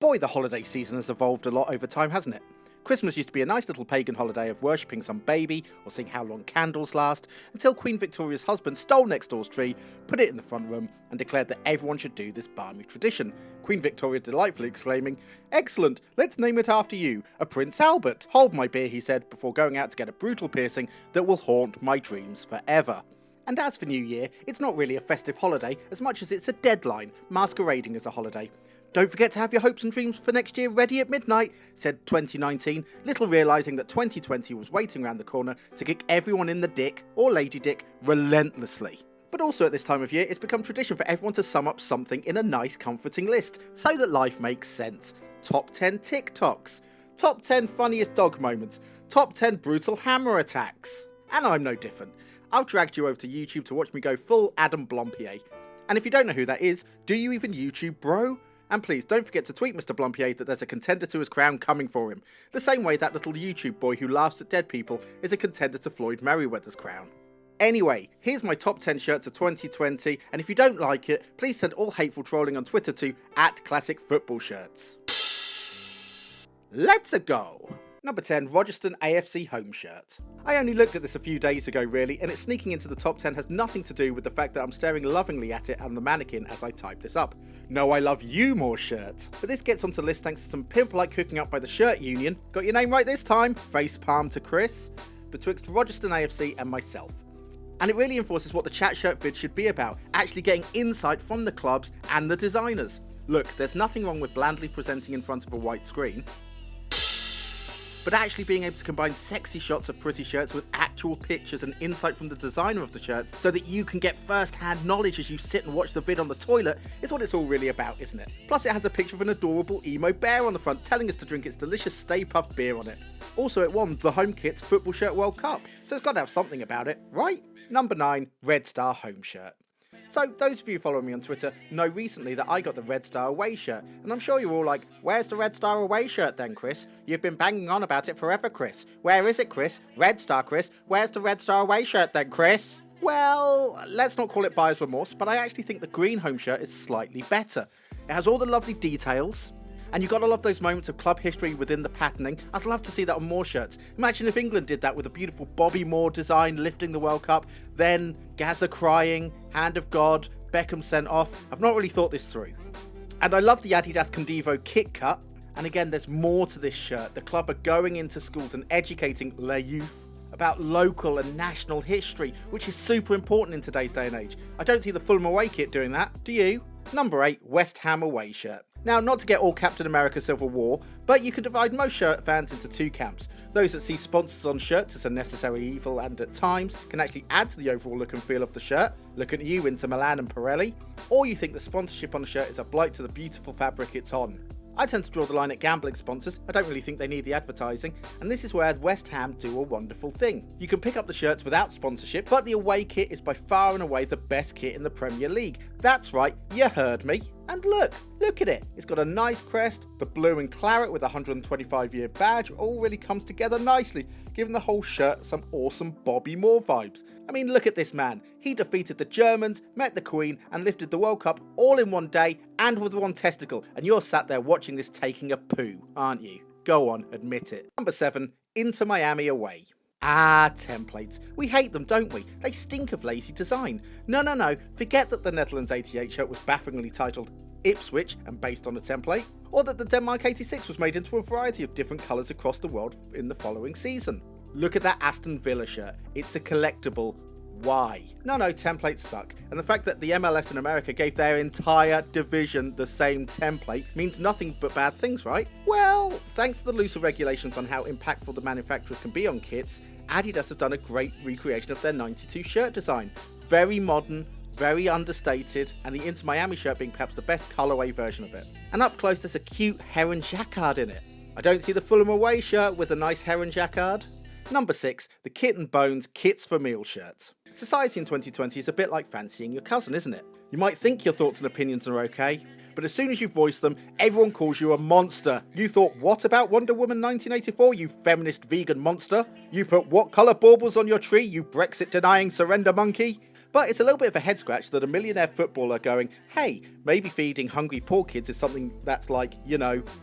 Boy, the holiday season has evolved a lot over time, hasn't it? Christmas used to be a nice little pagan holiday of worshipping some baby or seeing how long candles last, until Queen Victoria's husband stole next door's tree, put it in the front room, and declared that everyone should do this balmy tradition. Queen Victoria delightfully exclaiming, "Excellent, let's name it after you, a Prince Albert. Hold my beer," he said, before going out to get a brutal piercing that will haunt my dreams forever. And as for New Year, it's not really a festive holiday as much as it's a deadline, masquerading as a holiday. "Don't forget to have your hopes and dreams for next year ready at midnight," said 2019, little realising that 2020 was waiting around the corner to kick everyone in the dick, or lady dick, relentlessly. But also at this time of year, it's become tradition for everyone to sum up something in a nice comforting list, so that life makes sense. Top 10 TikToks, top 10 funniest dog moments, top 10 brutal hammer attacks. And I'm no different. I've dragged you over to YouTube to watch me go full Adam Blompier. And if you don't know who that is, do you even YouTube, bro? And please don't forget to tweet Mr. Blompier that there's a contender to his crown coming for him, the same way that little YouTube boy who laughs at dead people is a contender to Floyd Merriweather's crown. Anyway, here's my top 10 shirts of 2020, and if you don't like it, please send all hateful trolling on Twitter to @ClassicFootballShirts. Let's go! Number 10, Rogerston AFC home shirt. I only looked at this a few days ago really, and it sneaking into the top 10 has nothing to do with the fact that I'm staring lovingly at it and the mannequin as I type this up. No, I love you more shirt. But this gets onto the list thanks to some pimp-like hooking up by the shirt union, got your name right this time, face palm to Chris, betwixt Rogerston AFC and myself. And it really enforces what the chat shirt vid should be about, actually getting insight from the clubs and the designers. Look, there's nothing wrong with blandly presenting in front of a white screen, but actually being able to combine sexy shots of pretty shirts with actual pictures and insight from the designer of the shirts so that you can get first-hand knowledge as you sit and watch the vid on the toilet is what it's all really about, isn't it? Plus it has a picture of an adorable emo bear on the front telling us to drink its delicious Stay Puft beer on it. Also it won the Home Kits Football Shirt World Cup, so it's got to have something about it, right? Number 9, Red Star home shirt. So, those of you following me on Twitter know recently that I got the Red Star away shirt, and I'm sure you're all like, "Where's the Red Star away shirt then, Chris? You've been banging on about it forever, Chris. Where is it, Chris? Red Star, Chris. Where's the Red Star away shirt then, Chris?" Well, let's not call it buyer's remorse, but I actually think the green home shirt is slightly better. It has all the lovely details, and you've got to love those moments of club history within the patterning. I'd love to see that on more shirts. Imagine if England did that with a beautiful Bobby Moore design lifting the World Cup, then Gaza crying, hand of God, Beckham sent off. I've not really thought this through. And I love the Adidas Condivo kit cut. And again, there's more to this shirt. The club are going into schools and educating their youth about local and national history, which is super important in today's day and age. I don't see the Fulham away kit doing that, do you? Number 8, West Ham away shirt. Now, not to get all Captain America Civil War, but you can divide most shirt fans into two camps. Those that see sponsors on shirts as a necessary evil and at times can actually add to the overall look and feel of the shirt, looking at you, Inter Milan and Pirelli, or you think the sponsorship on the shirt is a blight to the beautiful fabric it's on. I tend to draw the line at gambling sponsors. I don't really think they need the advertising, and this is where West Ham do a wonderful thing. You can pick up the shirts without sponsorship, but the away kit is by far and away the best kit in the Premier League. That's right, you heard me. And look at it. It's got a nice crest, the blue and claret with a 125-year badge all really comes together nicely, giving the whole shirt some awesome Bobby Moore vibes. I mean, look at this man. He defeated the Germans, met the Queen, and lifted the World Cup all in one day and with one testicle. And you're sat there watching this taking a poo, aren't you? Go on, admit it. Number 7, Inter Miami away. Ah, templates. We hate them, don't we? They stink of lazy design. No. Forget that the Netherlands 88 shirt was bafflingly titled Ipswich and based on a template, or that the Denmark 86 was made into a variety of different colours across the world in the following season. Look at that Aston Villa shirt. It's a collectible. Why? No, templates suck. And the fact that the MLS in America gave their entire division the same template means nothing but bad things, right? Well, thanks to the looser regulations on how impactful the manufacturers can be on kits, Adidas have done a great recreation of their 92 shirt design. Very modern, very understated, and the Inter Miami shirt being perhaps the best colourway version of it. And up close there's a cute heron jacquard in it. I don't see the Fulham away shirt with a nice heron jacquard. Number 6, the Kit and Bones Kits for Meal shirt. Society in 2020 is a bit like fancying your cousin, isn't it? You might think your thoughts and opinions are okay, but as soon as you voice them, everyone calls you a monster. You thought what about Wonder Woman 1984, you feminist vegan monster? You put what colour baubles on your tree, you Brexit-denying surrender monkey? But it's a little bit of a head scratch that a millionaire footballer going, hey, maybe feeding hungry poor kids is something that's like,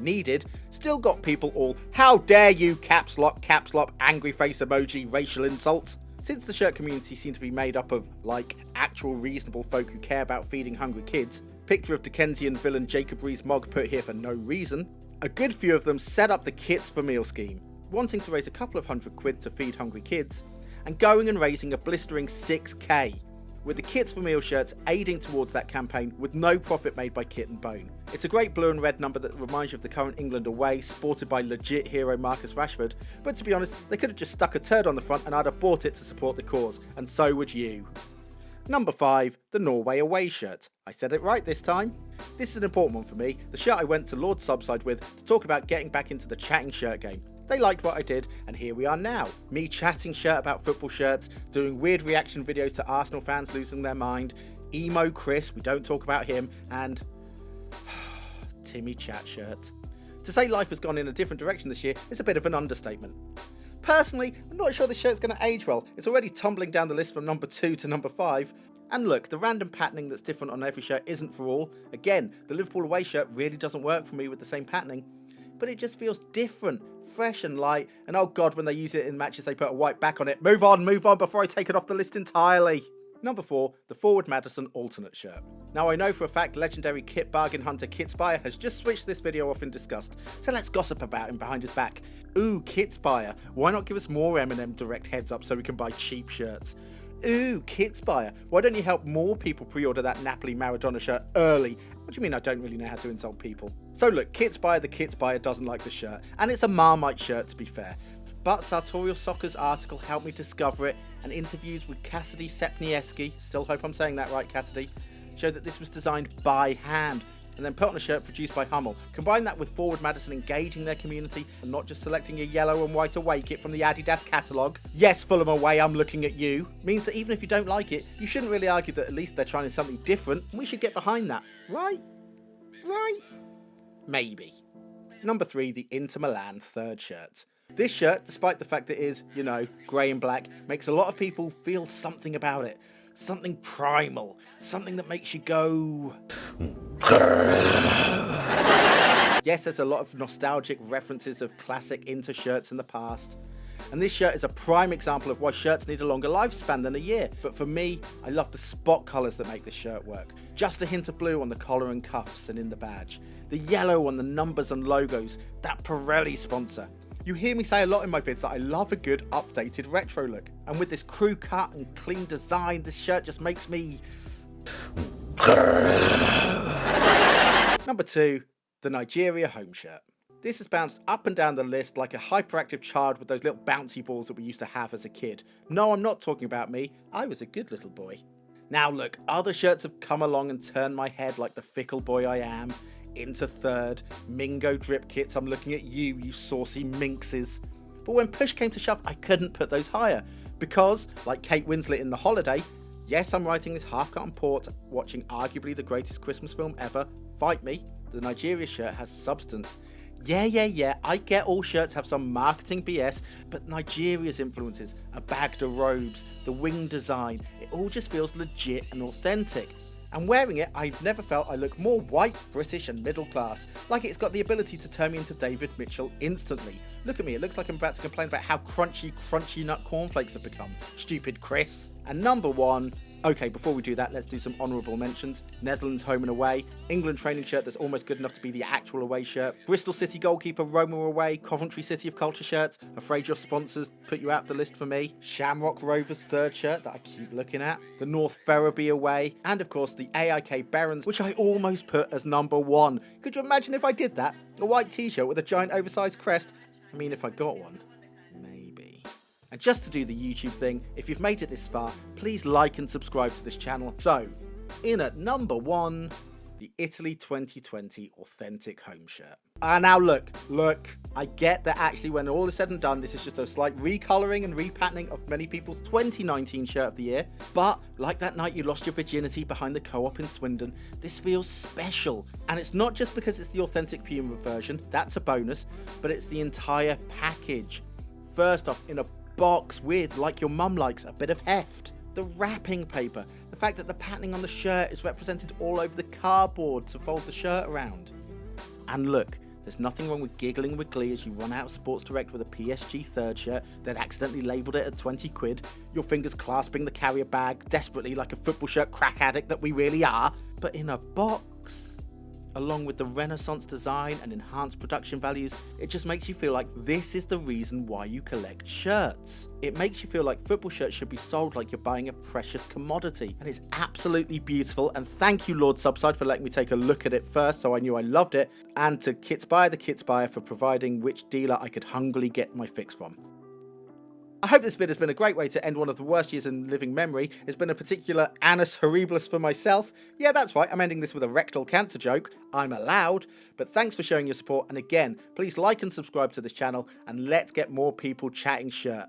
needed, still got people all, how dare you, caps lock, angry face emoji, racial insults. Since the shirt community seems to be made up of, actual reasonable folk who care about feeding hungry kids, picture of Dickensian villain Jacob Rees-Mogg put here for no reason, a good few of them set up the Kits for Meal scheme, wanting to raise a couple of £100 to feed hungry kids, and going and raising a blistering 6k, with the Kits for Meal shirts aiding towards that campaign with no profit made by Kit and Bone. It's a great blue and red number that reminds you of the current England away, sported by legit hero Marcus Rashford, but to be honest, they could have just stuck a turd on the front and I'd have bought it to support the cause, and so would you. Number 5, the Norway away shirt. I said it right this time. This is an important one for me, the shirt I went to Lord Subside with to talk about getting back into the chatting shirt game. They liked what I did, and here we are now. Me chatting shirt about football shirts, doing weird reaction videos to Arsenal fans losing their mind, emo Chris, we don't talk about him, and Timmy chat shirt. To say life has gone in a different direction this year is a bit of an understatement. Personally, I'm not sure this shirt's going to age well. It's already tumbling down the list from number 2 to number 5. And look, the random patterning that's different on every shirt isn't for all. Again, the Liverpool away shirt really doesn't work for me with the same patterning. But it just feels different, fresh and light, and oh god, when they use it in matches they put a white back on it. Move on before I take it off the list entirely. Number 4, the Forward Madison alternate shirt. Now I know for a fact legendary kit bargain hunter Kitspire has just switched this video off in disgust, so let's gossip about him behind his back. Ooh, Kitspire, why not give us more M&M direct heads up so we can buy cheap shirts? Ooh, Kitspire, why don't you help more people pre-order that Napoli Maradona shirt early? What do you mean I don't really know how to insult people? So look, Kitspire the Kitspire doesn't like the shirt, and it's a Marmite shirt to be fair. But Sartorial Soccer's article helped me discover it, and interviews with Cassidy Sepnieski, still hope I'm saying that right Cassidy, showed that this was designed by hand, and then put on a shirt produced by Hummel. Combine that with Forward Madison engaging their community and not just selecting a yellow and white away kit from the Adidas catalogue. Yes, Fulham away, I'm looking at you. Means that even if you don't like it, you shouldn't really argue that at least they're trying something different, and we should get behind that. Right? Maybe. Number 3, the Inter Milan third shirt. This shirt, despite the fact it is, grey and black, makes a lot of people feel something about it. Something primal. Something that makes you go... Yes, there's a lot of nostalgic references of classic Inter shirts in the past. And this shirt is a prime example of why shirts need a longer lifespan than a year. But for me, I love the spot colours that make this shirt work. Just a hint of blue on the collar and cuffs and in the badge. The yellow on the numbers and logos, that Pirelli sponsor. You hear me say a lot in my vids that I love a good updated retro look. And with this crew cut and clean design, this shirt just makes me... Number 2, the Nigeria home shirt. This has bounced up and down the list like a hyperactive child with those little bouncy balls that we used to have as a kid. No, I'm not talking about me. I was a good little boy. Now look, other shirts have come along and turned my head like the fickle boy I am. Into third, Mingo drip kits, I'm looking at you, you saucy minxes. But when push came to shove, I couldn't put those higher. Because, like Kate Winslet in The Holiday, yes, I'm writing this half-cut on port, watching arguably the greatest Christmas film ever, fight me, the Nigeria shirt has substance. Yeah, I get all shirts have some marketing BS, but Nigeria's influences, a Bagda robes, the wing design, it all just feels legit and authentic. And wearing it, I've never felt I look more white, British and middle class, like it's got the ability to turn me into David Mitchell instantly. Look at me, it looks like I'm about to complain about how crunchy nut cornflakes have become. Stupid Chris. And number 1, okay, before we do that, let's do some honourable mentions. Netherlands home and away, England training shirt that's almost good enough to be the actual away shirt, Bristol City goalkeeper Roma away, Coventry City of Culture shirts, afraid your sponsors put you out the list for me, Shamrock Rovers third shirt that I keep looking at, the North Ferriby away, and of course the AIK Barons, which I almost put as number 1. Could you imagine if I did that? A white t-shirt with a giant oversized crest? I mean, if I got one. And just to do the YouTube thing, if you've made it this far, please like and subscribe to this channel. So, in at number 1, the Italy 2020 authentic home shirt. Now look, I get that actually when all is said and done, this is just a slight recolouring and repatterning of many people's 2019 shirt of the year. But, like that night you lost your virginity behind the co-op in Swindon, this feels special. And it's not just because it's the authentic Puma version, that's a bonus, but it's the entire package. First off, in a box with, like your mum likes, a bit of heft. the wrapping paper, the fact that the patterning on the shirt is represented all over the cardboard to fold the shirt around. And look, there's nothing wrong with giggling with glee as you run out of Sports Direct with a PSG third shirt that accidentally labelled it at 20 quid, your fingers clasping the carrier bag desperately like a football shirt crack addict that we really are, but in a box. Along with the Renaissance design and enhanced production values, it just makes you feel like this is the reason why you collect shirts. It makes you feel like football shirts should be sold like you're buying a precious commodity, and it's absolutely beautiful. And thank you, Lord Subside, for letting me take a look at it first so I knew I loved it, and to Kits Buyer the Kits Buyer for providing which dealer I could hungrily get my fix from. I hope this vid has been a great way to end one of the worst years in living memory. It's been a particular annus horribilis for myself. Yeah, that's right, I'm ending this with a rectal cancer joke. I'm allowed. But thanks for showing your support, and again, please like and subscribe to this channel, and let's get more people chatting shirt.